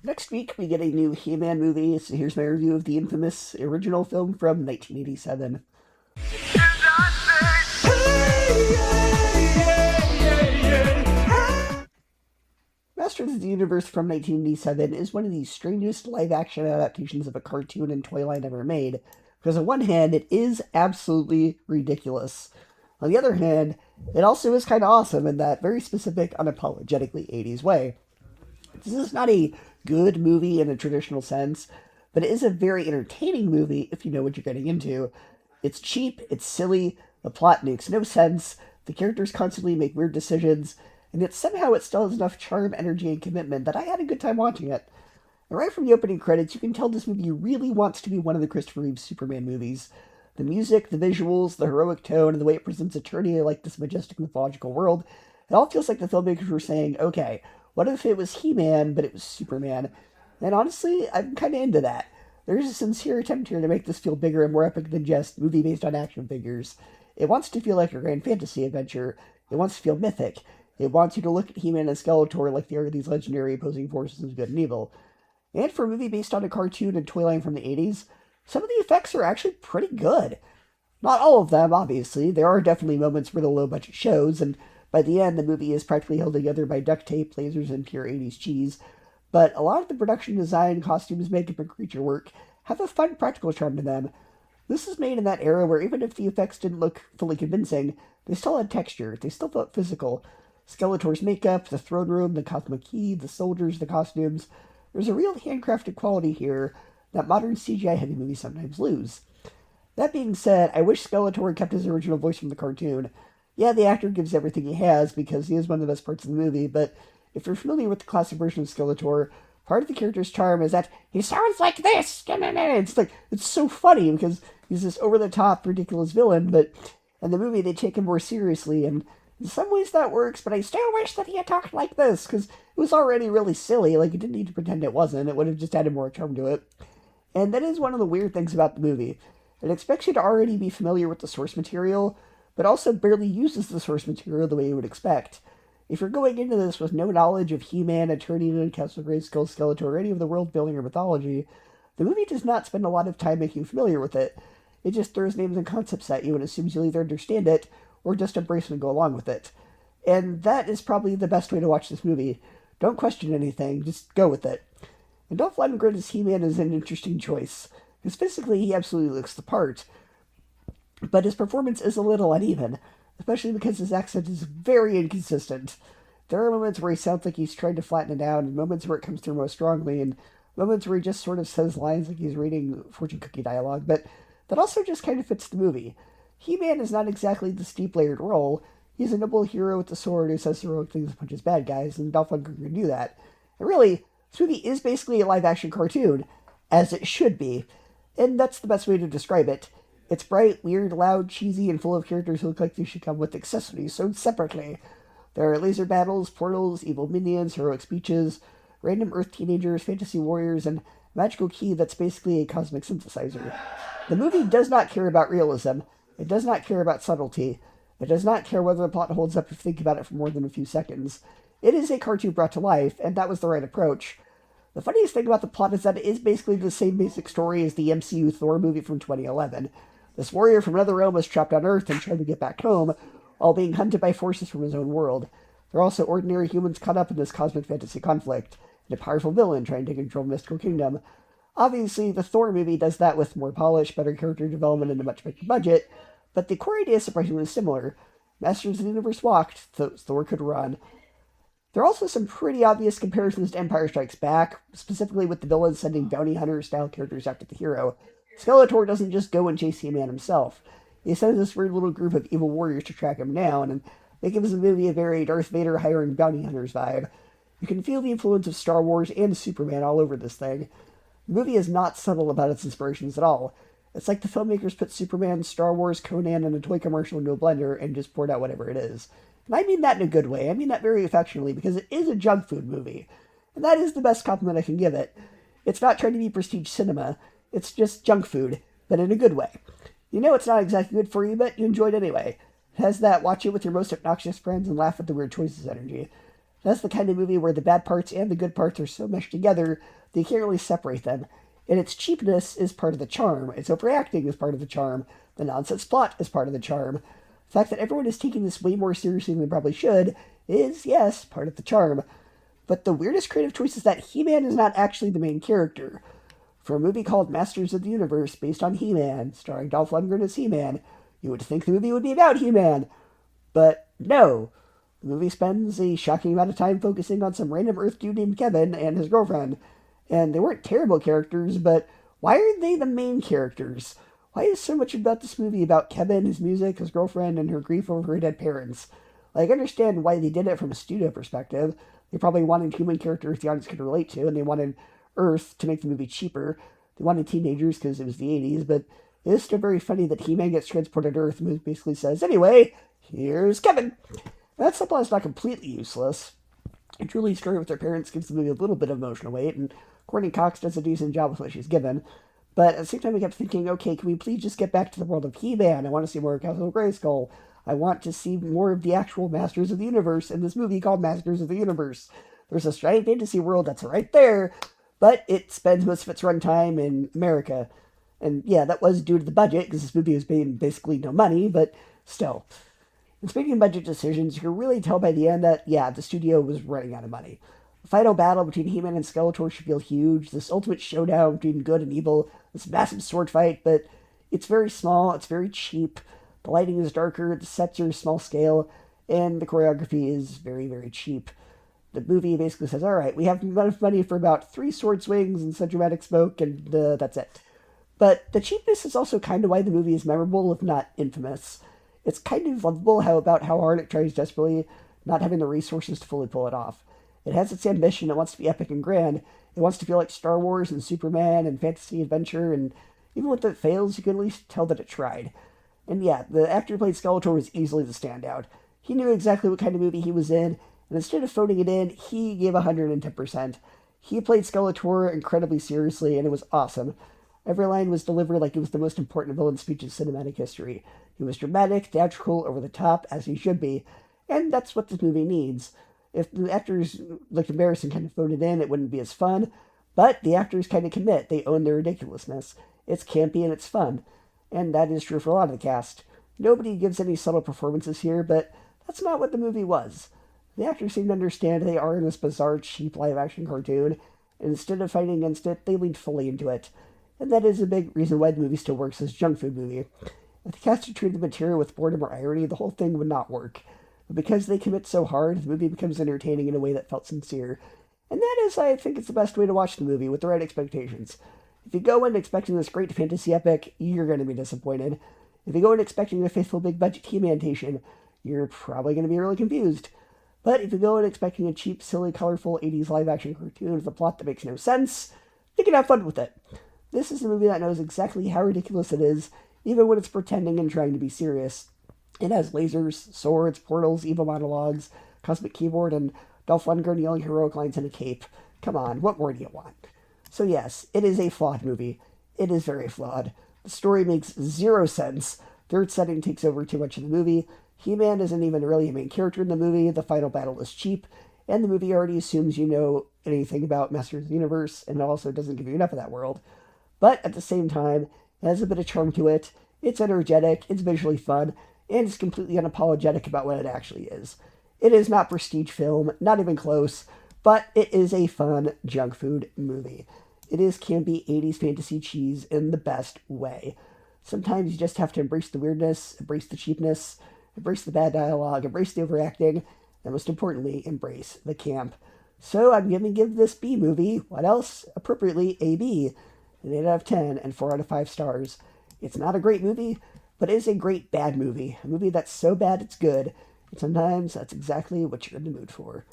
Next week, we get a new He-Man movie, so here's my review of the infamous original film from 1987. Masters of the Universe from 1987 is one of the strangest live-action adaptations of a cartoon and toy line ever made, because on one hand, it is absolutely ridiculous. On the other hand, it also is kind of awesome in that very specific, unapologetically 80s way. This is not a good movie in a traditional sense, but it is a very entertaining movie if you know what you're getting into. It's cheap, it's silly, the plot makes no sense, the characters constantly make weird decisions, and yet somehow it still has enough charm, energy, and commitment that I had a good time watching it. And right from the opening credits, you can tell this movie really wants to be one of the Christopher Reeve Superman movies. The music, the visuals, the heroic tone, and the way it presents Eternia like this majestic mythological world, it all feels like the filmmakers were saying, okay, what if it was He-Man, but it was Superman? And honestly, I'm kind of into that. There's a sincere attempt here to make this feel bigger and more epic than just movie based on action figures. It wants to feel like a grand fantasy adventure. It wants to feel mythic. It wants you to look at He-Man and Skeletor like they are these legendary opposing forces of good and evil. And for a movie based on a cartoon and toy line from the 80s, some of the effects are actually pretty good. Not all of them, obviously. There are definitely moments where the low budget shows, and by the end, the movie is practically held together by duct tape, lasers, and pure 80s cheese. But a lot of the production design, costumes, makeup, and creature work have a fun practical charm to them. This is made in that era where even if the effects didn't look fully convincing, they still had texture, they still felt physical. Skeletor's makeup, the throne room, the Cosmic Key, the soldiers, the costumes. There's a real handcrafted quality here that modern CGI heavy movies sometimes lose. That being said, I wish Skeletor kept his original voice from the cartoon. Yeah, the actor gives everything he has because he is one of the best parts of the movie, but if you're familiar with the classic version of Skeletor, part of the character's charm is that he sounds like this. It's so funny because he's this over-the-top, ridiculous villain, but in the movie they take him more seriously, and in some ways that works, but I still wish that he had talked like this, because it was already really silly, like, it didn't need to pretend it wasn't, it would have just added more charm to it. And that is one of the weird things about the movie. It expects you to already be familiar with the source material, but also barely uses the source material the way you would expect. If you're going into this with no knowledge of He-Man, Eternia, Castle Grayskull, Skeletor, or any of the world-building or mythology, the movie does not spend a lot of time making you familiar with it. It just throws names and concepts at you and assumes you'll either understand it or just embrace it and go along with it. And that is probably the best way to watch this movie. Don't question anything, just go with it. And Dolph Lundgren as He-Man is an interesting choice, because physically he absolutely looks the part, but his performance is a little uneven, especially because his accent is very inconsistent. There are moments where he sounds like he's trying to flatten it down, and moments where it comes through most strongly, and moments where he just sort of says lines like he's reading fortune cookie dialogue, but that also just kind of fits the movie. He-Man is not exactly the steep-layered role. He's a noble hero with a sword who says heroic things and punches bad guys, and Dolph Lundgren can do that. And really, this movie is basically a live-action cartoon, as it should be, and that's the best way to describe it. It's bright, weird, loud, cheesy, and full of characters who look like they should come with accessories sold separately. There are laser battles, portals, evil minions, heroic speeches, random Earth teenagers, fantasy warriors, and a magical key that's basically a cosmic synthesizer. The movie does not care about realism. It does not care about subtlety. It does not care whether the plot holds up if you think about it for more than a few seconds. It is a cartoon brought to life, and that was the right approach. The funniest thing about the plot is that it is basically the same basic story as the MCU Thor movie from 2011. This warrior from another realm is trapped on Earth and trying to get back home, while being hunted by forces from his own world. There are also ordinary humans caught up in this cosmic fantasy conflict, and a powerful villain trying to control the mystical kingdom. Obviously, the Thor movie does that with more polish, better character development, and a much bigger budget, but the core idea is surprisingly similar. Masters of the Universe walked, so Thor could run. There are also some pretty obvious comparisons to Empire Strikes Back, specifically with the villain sending bounty hunter-style characters after the hero. Skeletor doesn't just go and chase He-Man himself. He sends this weird little group of evil warriors to track him down, and that gives the movie a very Darth Vader hiring bounty hunters vibe. You can feel the influence of Star Wars and Superman all over this thing. The movie is not subtle about its inspirations at all. It's like the filmmakers put Superman, Star Wars, Conan, and a toy commercial into a blender and just poured out whatever it is. And I mean that in a good way. I mean that very affectionately, because it is a junk food movie. And that is the best compliment I can give it. It's not trying to be prestige cinema. It's just junk food, but in a good way. You know it's not exactly good for you, but you enjoy it anyway. It has that watch it with your most obnoxious friends and laugh at the weird choices energy. That's the kind of movie where the bad parts and the good parts are so meshed together that you can't really separate them. And its cheapness is part of the charm. Its overacting is part of the charm. The nonsense plot is part of the charm. The fact that everyone is taking this way more seriously than they probably should is, yes, part of the charm. But the weirdest creative choice is that He-Man is not actually the main character. For a movie called Masters of the Universe, based on He-Man, starring Dolph Lundgren as He-Man, you would think the movie would be about He-Man. But no. The movie spends a shocking amount of time focusing on some random Earth dude named Kevin and his girlfriend. And they weren't terrible characters, but why are they the main characters? Why is so much about this movie about Kevin, his music, his girlfriend, and her grief over her dead parents? Like, I understand why they did it from a studio perspective. They probably wanted human characters the audience could relate to, and they wanted Earth to make the movie cheaper. They wanted teenagers because it was the 80s, but it is still very funny that He-Man gets transported to Earth and basically says, anyway, here's Kevin. That subplot is not completely useless. Julie's story with her parents gives the movie a little bit of emotional weight, and Courtney Cox does a decent job with what she's given. But at the same time, I kept thinking, okay, can we please just get back to the world of He-Man? I want to see more of Castle Grayskull. I want to see more of the actual Masters of the Universe in this movie called Masters of the Universe. There's a giant fantasy world that's right there, but it spends most of its runtime in America. And yeah, that was due to the budget, because this movie was made basically no money, but still. And speaking of budget decisions, you can really tell by the end that, yeah, the studio was running out of money. The final battle between He-Man and Skeletor should feel huge. This ultimate showdown between good and evil, this massive sword fight, but it's very small, it's very cheap. The lighting is darker, the sets are small scale, and the choreography is very, very cheap. The movie basically says, all right, we have enough money for about 3 sword swings and some dramatic smoke, and that's it. But the cheapness is also kind of why the movie is memorable, if not infamous. It's kind of lovable about how hard it tries desperately, not having the resources to fully pull it off. It has its ambition, it wants to be epic and grand. It wants to feel like Star Wars and Superman and fantasy adventure, and even when it fails, you can at least tell that it tried. And yeah, the actor who played Skeletor was easily the standout. He knew exactly what kind of movie he was in, and instead of phoning it in, he gave 110%. He played Skeletor incredibly seriously, and it was awesome. Every line was delivered like it was the most important villain speech in cinematic history. He was dramatic, theatrical, over the top, as he should be, and that's what this movie needs. If the actors looked embarrassed and kind of phoned it in, it wouldn't be as fun, but the actors kind of commit. They own their ridiculousness. It's campy and it's fun, and that is true for a lot of the cast. Nobody gives any subtle performances here, but that's not what the movie was. The actors seem to understand they are in this bizarre, cheap live-action cartoon, and instead of fighting against it, they leaned fully into it. And that is a big reason why the movie still works as a junk food movie. If the cast had treated the material with boredom or irony, the whole thing would not work. But because they commit so hard, the movie becomes entertaining in a way that felt sincere. And that is, I think, it's the best way to watch the movie, with the right expectations. If you go in expecting this great fantasy epic, you're going to be disappointed. If you go in expecting a faithful big-budget He-Man-tation, you're probably going to be really confused. But if you go in expecting a cheap, silly, colorful 80s live-action cartoon with a plot that makes no sense, you can have fun with it. This is a movie that knows exactly how ridiculous it is, even when it's pretending and trying to be serious. It has lasers, swords, portals, evil monologues, cosmic keyboard, and Dolph Lundgren yelling heroic lines in a cape. Come on, what more do you want? So yes, it is a flawed movie. It is very flawed. The story makes zero sense. Third setting takes over too much of the movie. He-Man isn't even really a main character in the movie. The final battle is cheap. And the movie already assumes you know anything about Masters of the Universe, and also doesn't give you enough of that world. But at the same time, it has a bit of charm to it. It's energetic, it's visually fun, and it's completely unapologetic about what it actually is. It is not prestige film, not even close, but it is a fun junk food movie. It is campy 80s fantasy cheese in the best way. Sometimes you just have to embrace the weirdness, embrace the cheapness, embrace the bad dialogue, embrace the overacting, and most importantly, embrace the camp. So I'm going to give this B movie, what else? Appropriately, a B. An 8 out of 10 and 4 out of 5 stars. It's not a great movie, but it is a great bad movie. A movie that's so bad it's good. And sometimes that's exactly what you're in the mood for.